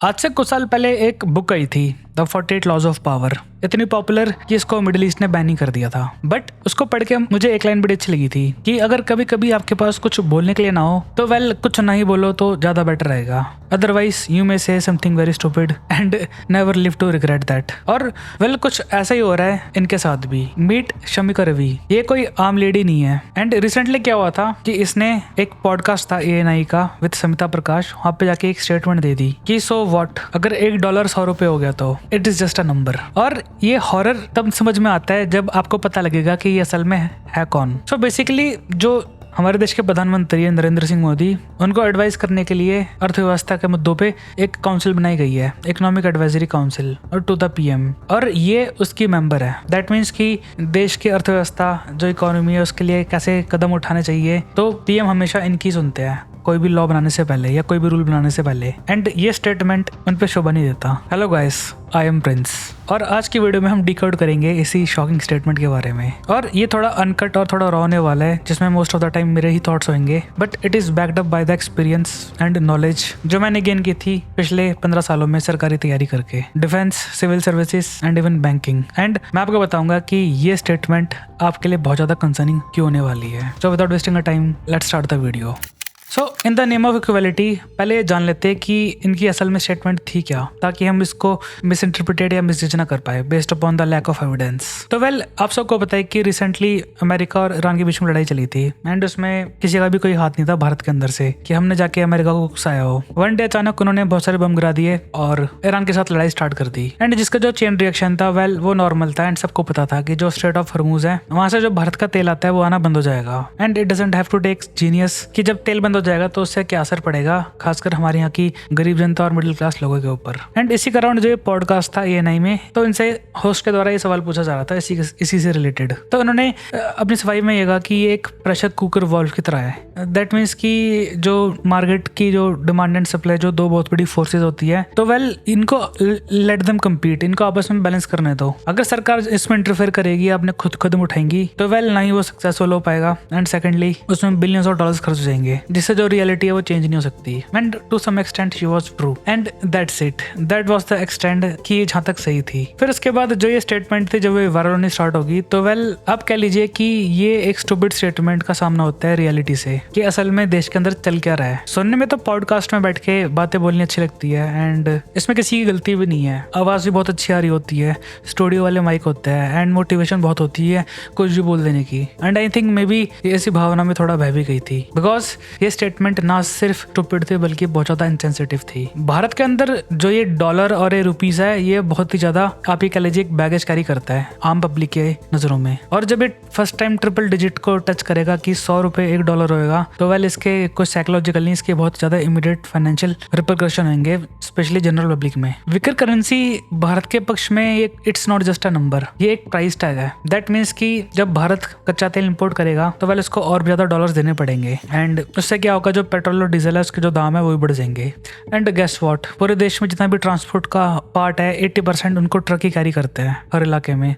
आज से कुछ साल पहले एक बुक आई थी द 48 लॉज ऑफ पावर। इतनी पॉपुलर कि इसको मिडिल ईस्ट ने बैन ही कर दिया था। बट उसको पढ़ के मुझे एक लाइन बड़ी अच्छी लगी थी कि अगर कभी कभी आपके पास कुछ बोलने के लिए ना हो तो कुछ ना ही बोलो तो ज्यादा बेटर रहेगा। Otherwise you may say something very stupid and never live to regret that. और कुछ ऐसा ही हो रहा है इनके साथ भी। मीट शमिका रवि, ये कोई आम लेडी नहीं है। एंड रिसेंटली क्या हुआ था कि इसने एक पॉडकास्ट था ANI का विद समिता प्रकाश, वहां पे जाके एक स्टेटमेंट दे दी कि सो व्हाट, अगर $1 ₹100 हो गया तो it is just a number. और ये हॉरर तब समझ में आता है जब आपको पता लगेगा कि ये असल में है कौन। सो बेसिकली जो हमारे देश के प्रधानमंत्री हैं नरेंद्र सिंह मोदी, उनको एडवाइस करने के लिए अर्थव्यवस्था के मुद्दों पे एक काउंसिल बनाई गई है, इकोनॉमिक एडवाइजरी काउंसिल, और टू द PM, और ये उसकी मेंबर है। दैट मीन्स कि देश की अर्थव्यवस्था जो इकोनॉमी है उसके लिए कैसे कदम उठाने चाहिए, तो PM हमेशा इनकी सुनते हैं कोई भी लॉ बनाने से पहले या कोई भी रूल बनाने से पहले। एंड ये स्टेटमेंट उन पे शोभा नहीं देता। Hello guys, I am Prince, और आज की वीडियो में हम डिकोड करेंगे इसी शॉकिंग स्टेटमेंट के बारे में। और ये थोड़ा अनकट और थोड़ा रॉ होने वाला है, जिसमें मोस्ट ऑफ द टाइम मेरे ही थॉट्स होंगे, but it is backed up by the experience and knowledge जो मैंने गेन की थी पिछले 15 सालों में सरकारी तैयारी करके, defence, civil services and even banking. And मैं आपको बताऊंगा कि ये स्टेटमेंट आपके लिए बहुत ज्यादा कंसर्निंग क्यों होने वाली है। So without wasting a time, let's start the video. So in the name of equality, पहले ये जान लेते हैं कि इनकी असल में स्टेटमेंट थी क्या, ताकि हम इसको मिस इंटरप्रिटेड या मिसजज ना कर पाए based upon the lack of evidence. तो आप सबको पता है कि रिसेंटली अमेरिका और ईरान के बीच में लड़ाई चली थी, एंड उसमें किसी का भी कोई हाथ नहीं था भारत के अंदर से कि हमने जाके अमेरिका को उकसाया हो। वन डे अचानक उन्होंने बहुत सारे बम गिरा दिए और ईरान के साथ लड़ाई स्टार्ट कर दी। एंड जिसका जो चेन रिएक्शन था वो नॉर्मल था, एंड सबको पता था कि जो स्ट्रेट ऑफ हॉर्मूज है वहां से जो भारत का तेल आता है वो आना बंद हो जाएगा। And it doesn't have to take genius कि जब तेल बंद हो जाएगा तो उससे क्या असर पड़ेगा, खासकर हमारे यहाँ की गरीब जनता और मिडिल क्लास लोगों के ऊपर। एंड इसी कारण जो पॉडकास्ट था ANI में, तो इनसे होस्ट के द्वारा ये सवाल पूछा जा रहा था इसी से रिलेटेड। तो उन्होंने अपनी सफाई में ये कहा कि ये एक प्रेशर कुकर वॉल्व की तरह है। दैट मीन्स कि जो मार्केट की जो डिमांड एंड सप्लाई, जो दो बहुत बड़ी फोर्सेज होती है, तो इनको लेट देम कम्पीट, इनको आपस में बैलेंस करने दो। अगर सरकार इसमें इंटरफेयर करेगी, आपने खुद कदम उठाएंगी, तो ना ही वो सक्सेसफुल हो पाएगा, एंड सेकेंडली उसमें बिलियंस ऑफ डॉलर्स खर्च हो जाएंगे, जिससे जो रियलिटी है वो चेंज नहीं हो सकती। And to some extent she was true, and that's it, that was the extent कि जहां तक सही थी। फिर उसके बाद जो ये स्टेटमेंट थी, जब ये वायरल होनी स्टार्ट होगी, तो आप कह लीजिए कि ये एक स्टूपिड स्टेटमेंट का सामना होता है रियलिटी से, कि असल में देश के अंदर चल क्या रहा है। सुनने में तो पॉडकास्ट में बैठ के बातें बोलनी अच्छी लगती है, एंड इसमें किसी की गलती भी नहीं है, आवाज भी बहुत अच्छी आ रही होती है, स्टूडियो वाले माइक होते हैं, एंड मोटिवेशन बहुत होती है कुछ भी बोल देने की। And I think may be ऐसी भावना में थोड़ा बह भी गई थी, बिकॉज ये स्टेटमेंट ना सिर्फ स्टूपिड थी बल्कि बहुत ज्यादा इंसेंसिटिव थी। भारत के अंदर जो ये डॉलर और ये रुपीज है, ये बहुत ही ज्यादा, आप ही कह लीजिए, एक बैगेज कैरी करता है आम पब्लिक के नजरों में। और जब ये फर्स्ट टाइम ट्रिपल डिजिट को टच करेगा कि $100 $1 होएगा, तो इसके कुछ साइकोलॉजिकल नहीं, इसके बहुत ज्यादा इमीडिएट फाइनेंशियल रिपरकशन होंगे, स्पेशली जनरल पब्लिक में। वीकर करेंसी भारत के पक्ष में it's not just a number, ये एक प्राइस टैग है। दैट मीन्स कि जब भारत कच्चा तेल इंपोर्ट करेगा तो उसको और ज्यादा डॉलर्स देने पड़ेंगे, एंड उससे क्या होगा, जो पेट्रोल और डीजल है उसके जो दाम है वो भी बढ़ जाएंगे। एंड गेस व्हाट, पूरे देश में जितना भी ट्रांसपोर्ट का पार्ट है 80% उनको ट्रक ही कैरी करते हैं हर इलाके में,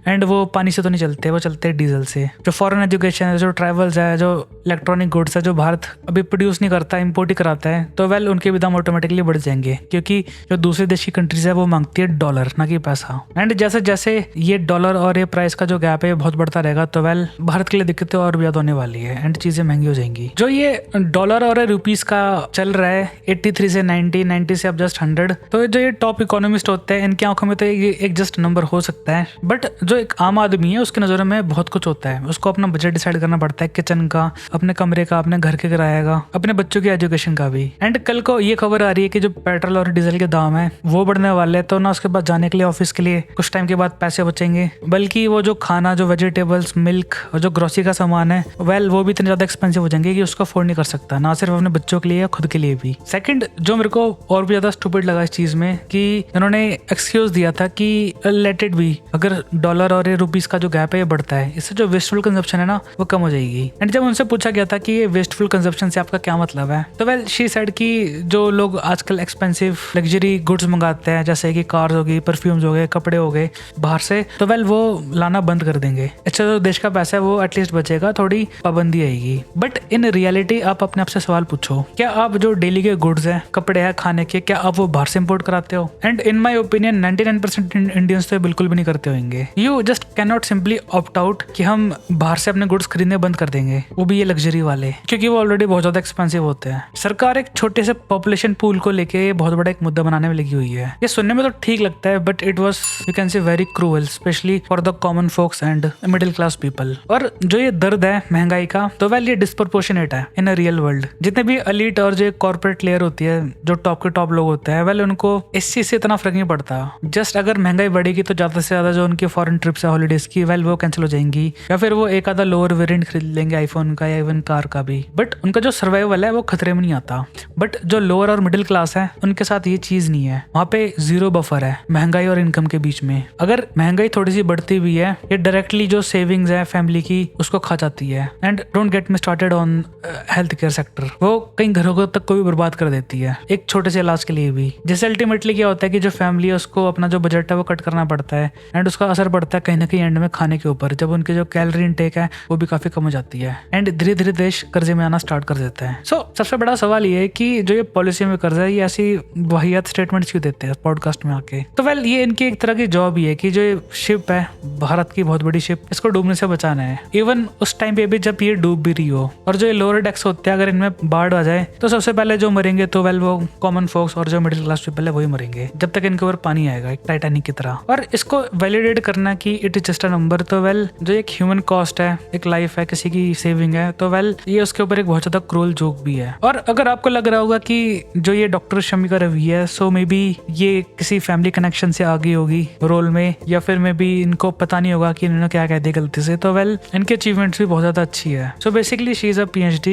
एंड वो पानी से तो नहीं चलते, वो चलते हैं डीजल से। जो फॉरेन एजुकेशन है, जो ट्रैवल्स है, जो इलेक्ट्रॉनिक गुड्स है, जो भारत अभी प्रोड्यूस नहीं करता, इंपोर्ट ही कराता है, तो उनके भी दाम ऑटोमेटिकली बढ़ जाएंगे, क्योंकि जो दूसरे देश की कंट्रीज है वो मांगती है डॉलर, ना कि पैसा। एंड जैसे जैसे ये डॉलर और ये प्राइस का जो गैप है बहुत बढ़ता रहेगा, तो भारत के लिए दिक्कतें और भी ज्यादा होने वाली है, एंड चीजें महंगी हो जाएंगी। जो ये डॉलर और रुपीस का चल रहा है 83 से 90 से अब जस्ट 100, तो जो ये टॉप इकोनॉमिस्ट होते हैं, इनकी आंखों में तो ये एक जस्ट नंबर हो सकता है, बट जो एक आम आदमी है उसके नजरों में बहुत कुछ होता है। उसको अपना बजट डिसाइड करना पड़ता है, किचन का, अपने कमरे का, अपने घर के किराए का, अपने बच्चों की एजुकेशन का भी। एंड कल को ये खबर आ रही है कि जो पेट्रोल और डीजल के दाम है वो बढ़ने वाले हैं, तो ना उसके बाद जाने के लिए ऑफिस के लिए कुछ टाइम के बाद पैसे बचेंगे, बल्कि वो जो खाना, जो वेजिटेबल्स, मिल्क और जो ग्रोसरी का सामान है, वो भी इतने ज्यादा एक्सपेंसिव हो जाएंगे कि उसको अफोर्ड नहीं कर सकता, ना सिर्फ अपने बच्चों के लिए, खुद के लिए भी। सेकंड, जो मेरे को और भी ज्यादा स्टूपिड लगा इस चीज में, कि उन्होंने एक्सक्यूज दिया था कि लेट इट बी, अगर डॉलर और रुपीस का जो गैप है ये बढ़ता है, इससे जो वेस्टफुल कंजप्शन है ना वो कम हो जाएगी। एंड जब उनसे पूछा गया था कि ये वेस्टफुल कंजप्शन से आपका क्या मतलब है, तो शी सेड कि जो लोग आजकल एक्सपेंसिव लग्जरी गुड्स मंगाते हैं, जैसे कि कार्स हो गई, परफ्यूम्स हो गए, कपड़े हो गए बाहर से, तो वो लाना बंद कर देंगे। अच्छा, जो देश का पैसा है वो एटलीस्ट बचेगा, थोड़ी पाबंदी आएगी। बट इन रियलिटी आप अपने आप से सवाल पूछो, क्या आप जो डेली के गुड्स हैं, कपड़े हैं, खाने के, क्या आप वो बाहर से इम्पोर्ट कराते हो? And in my opinion 99% Indians तो बिल्कुल भी नहीं करते होंगे। You just can not simply opt out कि हम बाहर से अपने गुड्स खरीदने बंद कर देंगे, वो भी ये लग्जरी वाले, क्योंकि वो ऑलरेडी बहुत ज्यादा एक्सपेंसिव होते हैं। सरकार एक छोटे से पॉपुलेशन पूल को लेके बहुत बड़ा एक मुद्दा बनाने में लगी हुई है। ये सुनने में तो ठीक लगता है, but it was you can say very cruel, specially for the common folks and middle class people. और जो ये दर्द है महंगाई का, तो वेल ये डिस्प्रोपोर्शनेट है इन अ रियल वर्ल्ड। जितने भी एलीट और जो कॉर्पोरेट लेयर होती है, जो टॉप के टॉप लोग होते हैं, वेल उनको इस चीज से इतना फर्क नहीं पड़ता। जस्ट अगर महंगाई बढ़ेगी तो ज्यादा से ज्यादा जो उनकी फॉरेन ट्रिप्स है हॉलीडेज की, वेल वो कैंसिल हो जाएंगी, या फिर वो एक आधा लोअर वेरिएंट खरीद लेंगे आईफोन का या इवन कार का भी। बट उनका जो सर्वाइवल है वो खतरे में नहीं आता। बट जो लोअर और मिडिल क्लास है उनके साथ ये चीज नहीं है। वहाँ पे जीरो बफर है महंगाई और इनकम के बीच में। अगर महंगाई थोड़ी सी बढ़ती भी है, ये डायरेक्टली जो सेविंग्स है फैमिली की उसको खा जाती है। And don't get me started on health care sector, वो कई घरों तक को भी बर्बाद कर देती है एक छोटे से इलाज के लिए भी। जैसे अल्टीमेटली क्या होता है कि जो फैमिली है उसको अपना जो बजट है वो कट करना पड़ता है, एंड उसका असर पड़ता है कहीं ना कहीं एंड में खाने के ऊपर, जब उनकी जो कैलोरी इनटेक है वो भी काफी कम हो जाती है, एंड धीरे धीरे देश कर्जे में आना स्टार्ट कर देता है। सो सबसे बड़ा सवाल ये है कि जो ये पॉलिसी में कर्जा है, ये ऐसी वाहियात स्टेटमेंट क्यों देते हैं पॉडकास्ट में आके? तो वेल ये इनकी एक तरह की जॉब ही है कि जो शिप है भारत की बहुत बड़ी शिप, इसको डूबने से बचाना है। इवन उस टाइम पे भी जब ये डूब भी रही हो, और जो ये लोअर डेक्स होते हैं अगर इनमें बाढ़ आ जाए तो सबसे पहले जो मरेंगे तो वेल वो कॉमन फोक्स और जो मिडिल क्लास पीपल है वही मरेंगे, जब तक इनके ऊपर पानी आएगा एक टाइटैनिक की तरह। और इसको वैलिडेट करना कि it is just a number, तो वेल जो एक ह्यूमन कॉस्ट है, एक लाइफ है, किसी की सेविंग है, तो वेल ये उसके ऊपर एक बहुत ज्यादा क्रूअल जोक भी है। और अगर आपको लग रहा होगा कि जो ये डॉक्टर शमिका रवि है, सो मे बी ये किसी फैमिली कनेक्शन से आ गई होगी रोल में, या फिर मे बी इनको पता नहीं होगा कि इन्होंने क्या कह दिया गलती से, तो वेल इनकी अचीवमेंट्स भी बहुत ज्यादा अच्छी है। So basically she is a PhD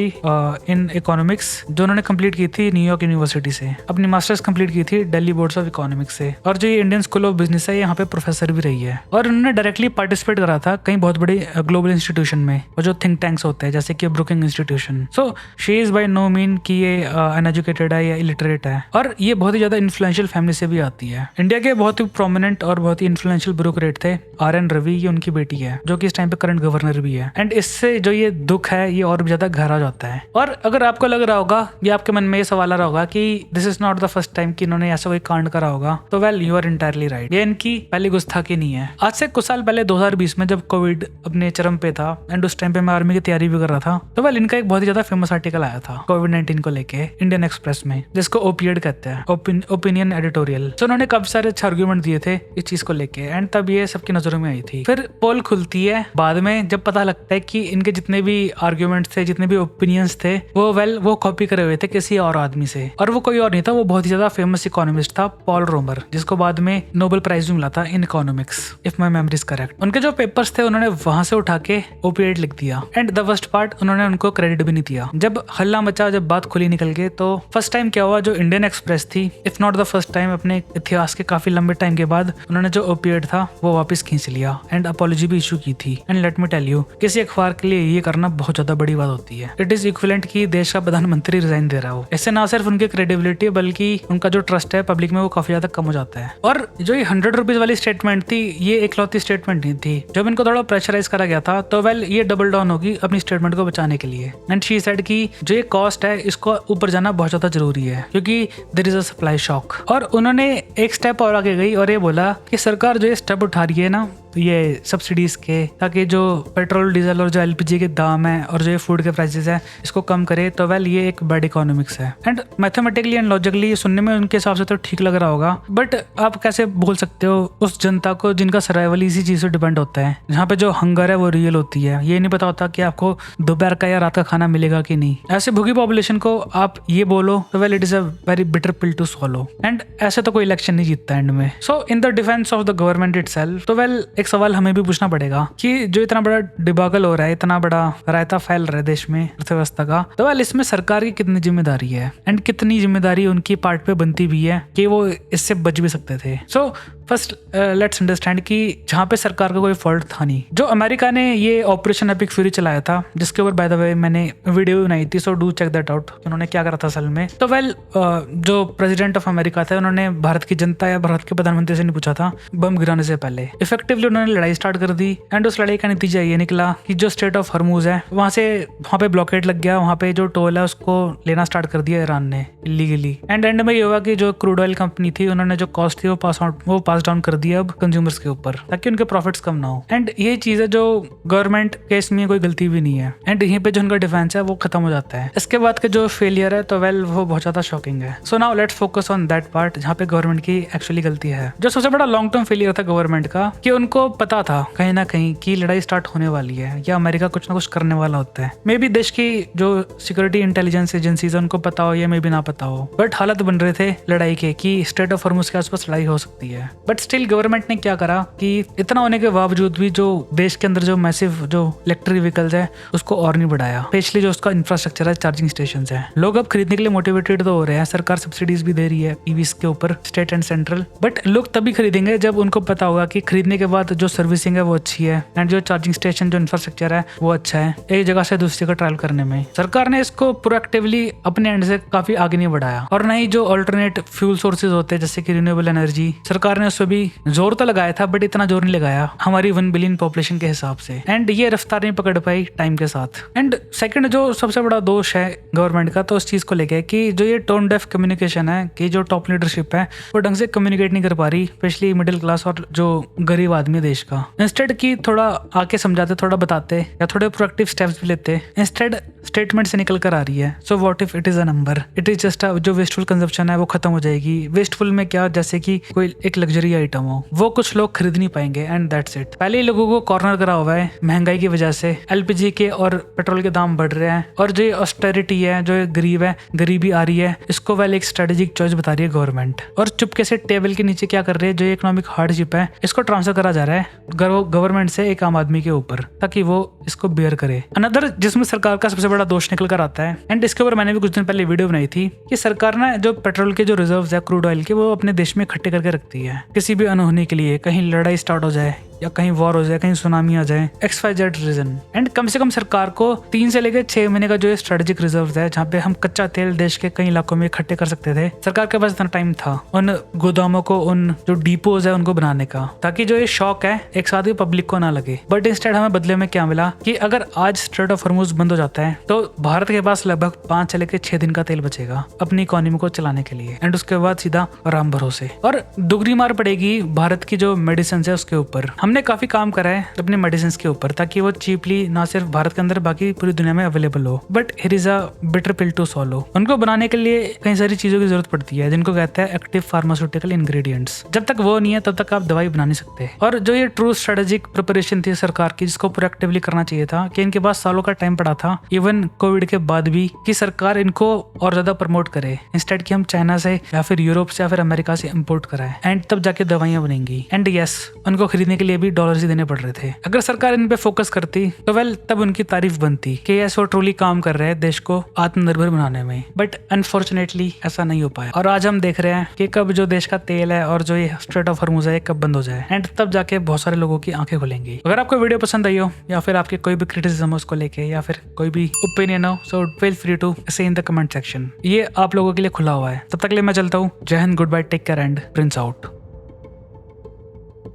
in economics, जो उन्होंने कंप्लीट की थी न्यूयॉर्क यूनिवर्सिटी से। अपनी मास्टर्स कंप्लीट की थी दिल्ली बोर्ड्स ऑफ इकोनॉमिक्स से, और जो ये इंडियन स्कूल ऑफ बिजनेस है यहाँ पे प्रोफेसर भी रही है। और उन्होंने डायरेक्टली पार्टिसिपेट करा था कई बहुत बड़े ग्लोबल इंस्टीट्यूशन में, और जो थिंक टैंक्स होते हैं जैसे कि Brooking institution. So she is by no mean कि ये अनएजुकेटेड है या इलिटरेट है, और ये बहुत ही ज्यादा इन्फ्लुएंशियल फैमिली से भी आती है। इंडिया के बहुत ही प्रोमिनेंट और बहुत ही इन्फ्लुएंशियल ब्यूरोक्रेट थे RN रवि, ये उनकी बेटी है जो कि इस टाइम पे करंट गवर्नर भी है। एंड इससे जो ये दुख है ये और भी ज्यादा गहरा जाता है। और अगर आपको लग रहा होगा या आपके मन में ये सवाल आ रहा होगा कि this is not the first time कि इन्होंने ऐसा कोई कांड करा होगा, तो well you are entirely right. ये इनकी पहली गुस्ताखी नहीं है। आज से कुछ साल पहले 2020 में जब कोविड अपने चरम पे था, एंड उस टाइम पे मैं आर्मी की तैयारी भी कर रहा था, तो वेल इनका एक बहुत ही ज्यादा फेमस आर्टिकल आया था COVID-19 को लेके इंडियन एक्सप्रेस में, जिसको ओपिएड कहते हैं, ओपिनियन एडिटोरियल। तो उन्होंने काफी सारे अच्छे आर्ग्यूमेंट दिए थे इस चीज को लेके, एंड तब ये सबकी नजरों में आई थी। फिर पोल खुलती है बाद में, जब पता लगता है कि इनके जितने भी आर्ग्यूमेंट्स थे, जितने भी ओपिनियंस थे, वो कॉपी करे हुए थे किसी और आदमी से, और वो कोई और नहीं था, वो बहुत ही ज्यादा फेमस इकोनॉमिस्ट था पॉल रोमर, जिसको बाद में नोबेल प्राइज भी मिला था in economics, if my memory is correct. उनके जो पेपर्स थे उन्होंने वहां से उठा के ओपिएड लिख दिया, एंड द वर्स्ट पार्ट उन्होंने उनको क्रेडिट भी नहीं दिया। जब हल्ला मचा, जब बात खुली निकल के, तो फर्स्ट टाइम क्या हुआ, जो इंडियन एक्सप्रेस थी, if not the first time, अपने इतिहास के काफी लंबे टाइम के बाद उन्होंने जो ओपिएड था वो वापस खींच लिया, एंड अपॉलॉजी भी इशू की थी। And let me tell you, किसी अखबार के लिए ये करना बहुत ज्यादा बड़ी बात होती है। इट इज इक्विवेलेंट कि देश का प्रधानमंत्री रिजाइन दे रहा हो। इससे ना सिर्फ उनकी क्रेडिबिलिटी बल्कि उनका जो ट्रस्ट है पब्लिक में वो काफी ज्यादा कम हो जाता है। और जो ये 100 रुपीज वाली स्टेटमेंट थी, ये एकलौती स्टेटमेंट नहीं थी। जब इनको थोड़ा प्रेशराइज करा गया था, तो वेल ये डबल डाउन होगी अपनी स्टेटमेंट को बचाने के लिए। एंड शी सेड कि जो ये कॉस्ट है इसको ऊपर जाना बहुत ज्यादा जरूरी है, क्योंकि there is a supply shock. और उन्होंने एक स्टेप और आगे गई और ये बोला कि सरकार जो ये स्टेप उठा रही है ना, ये सब्सिडीज के, ताकि जो पेट्रोल डीजल और जो LPG के दाम है और जो फूड के प्राइसेस है इसको कम करे, तो वेल ये एक बैड इकोनॉमिक्स है। एंड मैथमेटिकली एंड लॉजिकली सुनने में उनके हिसाब से तो ठीक लग रहा होगा, बट आप कैसे बोल सकते हो उस जनता को जिनका सर्वाइवल इसी चीज से डिपेंड होता है, जहाँ पे जो हंगर है वो रियल होती है। ये नहीं पता होता कि आपको दोपहर का या रात का खाना मिलेगा कि नहीं। ऐसे भूखी पॉपुलेशन को आप ये बोलो तो well it is a very bitter pill to swallow. And ऐसे तो कोई इलेक्शन नहीं जीतता एंड में। So in the defence of the government itself, तो वेल एक सवाल हमें भी पूछना पड़ेगा कि जो इतना बड़ा डिबाकल हो रहा है, इतना बड़ा रायता फैल रहा है देश में अर्थव्यवस्था का, तो वेल इसमें सरकार की कितनी जिम्मेदारी है, एंड कितनी जिम्मेदारी उनकी पार्ट पे बनती भी है कि वो इससे बच भी सकते थे। सो फर्स्ट लेट्स अंडरस्टैंड कि जहाँ पे सरकार का कोई फॉल्ट था नहीं। जो अमेरिका ने ये ऑपरेशन एपिक फ्यूरी चलाया था, जिसके ऊपर बाय द वे मैंने वीडियो बनाई थी, so do check that out, उन्होंने क्या करा था असल में। तो वेल जो प्रेसिडेंट ऑफ अमेरिका थे, उन्होंने भारत की जनता या भारत के प्रधानमंत्री से नहीं पूछा था बम गिराने से पहले। इफेक्टिवली उन्होंने लड़ाई स्टार्ट कर दी एंड उस लड़ाई का नतीजा ये निकला कि जो स्ट्रेट ऑफ हॉर्मूज है वहाँ पे ब्लॉकेट लग गया, वहाँ पे जो टोल है उसको लेना स्टार्ट कर दिया ईरान ने इलीगली। एंड एंड में ये हुआ कि जो क्रूड ऑयल कंपनी थी उन्होंने जो कॉस्ट थी वो पास डाउन कर दिया अब कंज्यूमर्स के ऊपर ताकि उनके प्रॉफिट्स कम ना हो। एंड ये चीज है जो गवर्नमेंट केस में कोई गलती भी नहीं है एंड यहीं पे जो उनका डिफेंस है वो खत्म हो जाता है। इसके बाद के जो फेलियर है तो वेल वो बहुत ज्यादा शॉकिंग है। So now let's focus on that part जहाँ पे गवर्नमेंट की एक्चुअली गलती है। जो सबसे बड़ा लॉन्ग टर्म फेलियर था गवर्नमेंट का कि उनको पता था कहीं ना कहीं कि लड़ाई स्टार्ट होने वाली है या अमेरिका कुछ ना कुछ करने वाला होता है। मे बी देश की जो सिक्योरिटी इंटेलिजेंस एजेंसीज है उनको पता हो या मे बी ना पता हो, बट हालत बन रहे थे लड़ाई के कि स्ट्रेट ऑफ हॉर्मूज के आसपास लड़ाई हो सकती है। बट स्टिल गवर्नमेंट ने क्या करा कि इतना होने के बावजूद भी जो देश के अंदर जो मैसिव जो इलेक्ट्रिक व्हीकल्स है उसको और नहीं बढ़ाया, स्पेशली जो उसका इंफ्रास्ट्रक्चर है, चार्जिंग स्टेशन है। लोग अब खरीदने के लिए मोटिवेटेड तो हो रहे हैं, सरकार सब्सिडीज भी दे रही है ईवीज के ऊपर, स्टेट एंड सेंट्रल, बट लोग तभी खरीदेंगे जब उनको पता होगा कि खरीदने के बाद जो सर्विसिंग है वो अच्छी है एंड जो चार्जिंग स्टेशन जो इंफ्रास्ट्रक्चर है वो अच्छा है एक जगह से दूसरी जगह ट्रैवल करने में। सरकार ने इसको प्रोएक्टिवली अपने एंड से काफी आगे नहीं बढ़ाया और ना ही जो अल्टरनेट फ्यूल सोर्सेज होते हैं जैसे कि रिन्यूएबल एनर्जी, सरकार ने उस पर भी जोर तो लगाया था बट इतना जोर नहीं लगाया हमारी 1 बिलियन पॉपुलेशन के हिसाब से। एंड ये रफ्तार नहीं पकड़ पाई टाइम के साथ। एंड सेकंड जो सबसे बड़ा दोष है गवर्नमेंट का तो उस चीज को लेके कि जो ये टोन डेफ कम्युनिकेशन है कि जो टॉप लीडरशिप है वो ढंग से कम्युनिकेट नहीं कर पा रही, स्पेशली मिडिल क्लास और जो गरीब आदमी देश का। इंस्टेड की थोड़ा आके समझाते, थोड़ा बताते या थोड़े प्रोएक्टिव स्टेप्स भी लेते, इंस्टेड स्टेटमेंट से निकल कर आ रही है so what if it is a number, it is just जो वेस्टफुल कंजप्शन है वो खत्म हो जाएगी। वेस्टफुल में क्या, जैसे कि कोई एक लग्जरी आइटम हो वो कुछ लोग खरीद नहीं पाएंगे एंड दैट्स इट। पहले ही लोगों को कॉर्नर करा हुआ है महंगाई की वजह से, एलपीजी के और पेट्रोल के दाम बढ़ रहे हैं और जो ऑस्टेरिटी है, जो गरीब है, गरीबी आ रही है, इसको वेल एक स्ट्रेटेजिक चॉइस बता रही है गवर्नमेंट और चुपके से टेबल के नीचे क्या कर रही है, जो इकोनॉमिक हार्डशिप है इसको ट्रांसफर करा जा रहा है गवर्नमेंट से एक आम आदमी के ऊपर ताकि वो इसको बेयर करे। अनदर जिसमें सरकार का सबसे बड़ा दोष निकल कर आता है एंड इसके ऊपर मैंने भी कुछ दिन पहले वीडियो बनाई थी कि सरकार ना जो पेट्रोल के जो रिजर्व्स है क्रूड ऑयल के वो अपने देश में इकट्ठे करके रखती है किसी भी अनहोनी के लिए, कहीं लड़ाई स्टार्ट हो जाए या कहीं वॉर हो जाए, कहीं सुनामी आ जाए, XYZ रीजन। एंड कम से कम सरकार को 3 से लेकर 6 महीने का जो स्ट्रेटेजिक रिजर्व है जहाँ पे हम कच्चा तेल देश के कई इलाकों में इकट्ठे कर सकते थे, सरकार के पास इतना टाइम था उन गोदामों को, उन जो डिपोज है उनको बनाने का, ताकि जो ये शॉक है एक साथ ही पब्लिक को ना लगे। बट इंस्टेड हमें बदले में क्या मिला कि अगर आज स्ट्रेट ऑफ हॉर्मूज बंद हो जाता है तो भारत के पास लगभग 5 से लेकर 6 दिन का तेल बचेगा अपनी इकोनॉमी को चलाने के लिए एंड उसके बाद सीधा आराम भरोसे। और दुगनी मार पड़ेगी भारत की जो मेडिसिन है उसके ऊपर। हमने काफी काम करा है अपने मेडिसिन के ऊपर ताकि वो चीपली ना सिर्फ भारत के अंदर बाकी पूरी दुनिया में अवेलेबल हो, but here is a bitter pill to swallow. उनको बनाने के लिए कई सारी चीजों की जरूरत पड़ती है जिनको कहते हैं एक्टिव फार्मास्यूटिकल इंग्रेडिएंट्स। जब तक वो नहीं है तब तक आप दवाई बना नहीं सकते। और जो ये ट्रू स्ट्रेटेजिक प्रिपरेशन थी सरकार की जिसको प्रोएक्टिवली करना चाहिए था कि इनके पास सालों का टाइम पड़ा था इवन कोविड के बाद भी कि सरकार इनको और ज्यादा प्रमोट करे, इंस्टेड कि हम चाइना से या फिर यूरोप से या फिर अमेरिका से इम्पोर्ट कराएं एंड तब जाके दवाइयां बनेंगी। एंड यस, उनको खरीदने के लिए भी डॉलर्स ही देने पड़ रहे थे। अगर सरकार इन पे फोकस करती तो वेल तब उनकी तारीफ बनती कि यस वो ट्रूली काम कर रहे हैं देश को आत्मनिर्भर बनाने में, बट अनफॉर्चुनेटली ऐसा नहीं हो पाया। और आज हम देख रहे हैं कि कब जो देश का तेल है और जो ये स्ट्रेट ऑफ हॉर्मूज है कब बंद हो जाए एंड तब जाके बहुत सारे लोगों की आंखें खुलेंगी। अगर आपको वीडियो पसंद आई हो या फिर आपके कोई भी क्रिटिसिज्म हो उसको लेके या फिर कोई भी ओपिनियन हो, सो फील फ्री टू से इन द कमेंट सेक्शन। ये आप लोगों के लिए खुला हुआ है। तब तक के लिए मैं चलता हूँ। Jai Hind, goodbye, take care and prince out.